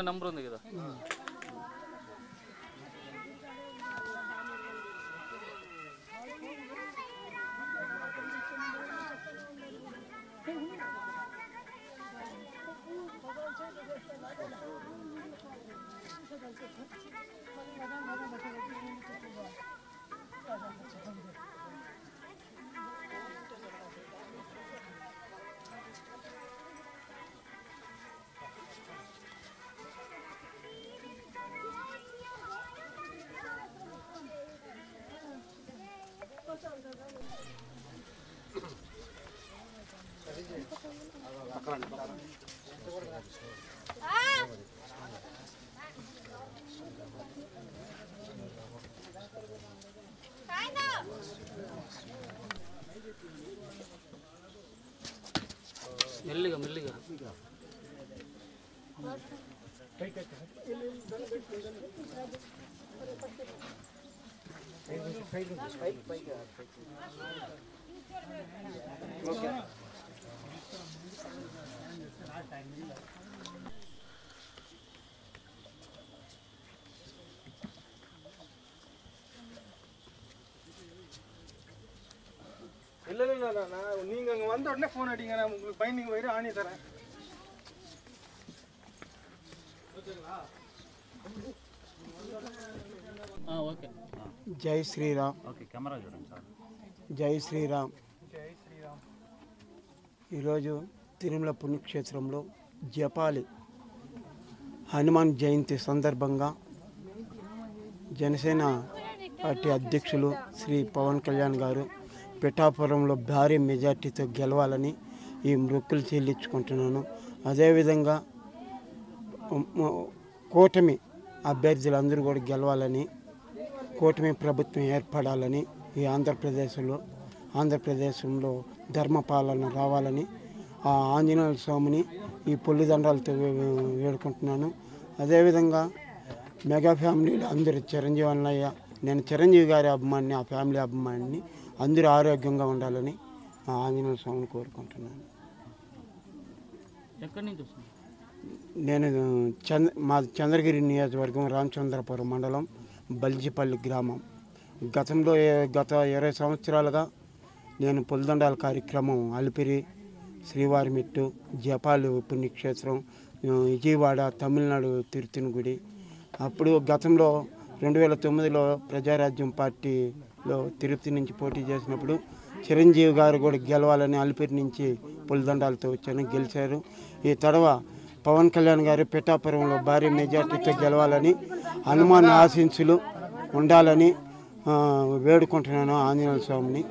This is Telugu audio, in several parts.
నెంబర్ ఉంది కదా. మెల్లిగా మెల్లిగా இல்லை நீங்கள் அங்கே வந்த உடனே ஃபோன் அடிங்க, நான் உங்களுக்கு பைண்டிங் வயிறு ஆணி தரேன். ఓకే. జై శ్రీరామ్. ఓకే, కెమెరా చూడండి సార్. జై శ్రీరామ్. జై శ్రీరామ్. ఈరోజు తిరుమల పుణ్యక్షేత్రంలో జపాలి హనుమాన్ జయంతి సందర్భంగా జనసేన పార్టీ అధ్యక్షులు శ్రీ పవన్ కళ్యాణ్ గారు పిఠాపురంలో భారీ మెజార్టీతో గెలవాలని ఈ మొక్కులు చెల్లించుకుంటున్నాను. అదేవిధంగా కూటమి అభ్యర్థులందరూ కూడా గెలవాలని, కూటమి ప్రభుత్వం ఏర్పడాలని, ఈ ఆంధ్రప్రదేశంలో ధర్మపాలన రావాలని ఆ ఆంజనేయ స్వామిని ఈ పొల్లిదండాలతో వేడుకుంటున్నాను. అదేవిధంగా మెగా ఫ్యామిలీలో అందరూ చిరంజీవి అన్నయ్య, నేను చిరంజీవి గారి అభిమాని, ఆ ఫ్యామిలీ అభిమానిని, అందరూ ఆరోగ్యంగా ఉండాలని ఆ ఆంజనేయ స్వామిని కోరుకుంటున్నాను. ఎక్కడి నుంచి వస్తుంది? నేను మా చంద్రగిరి నియోజకవర్గం రామచంద్రపురం మండలం బల్జిపల్లి గ్రామం. గత 20 సంవత్సరాలుగా నేను పొలిదండాల కార్యక్రమం అలిపిరి, శ్రీవారిమెట్టు, జపాలి పుణ్యక్షేత్రం, విజయవాడ, తమిళనాడు తిరుతిని గుడి. అప్పుడు గతంలో 2009లో ప్రజారాజ్యం పార్టీలో తిరుపతి నుంచి పోటీ చేసినప్పుడు చిరంజీవి గారు కూడా గెలవాలని అలిపిరి నుంచి పొలిదండాలతో వచ్చాను, గెలిచారు. ఈ తడవ పవన్ కళ్యాణ్ గారు పిఠాపురంలో భారీ మెజార్టీతో గెలవాలని, హనుమాన్ ఆశీస్సులు ఉండాలని వేడుకుంటున్నాను. ఆంజనేయ స్వామిని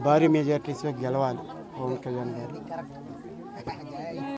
భారీ మెజార్టీతో గెలవాలి పవన్ కళ్యాణ్ గారు.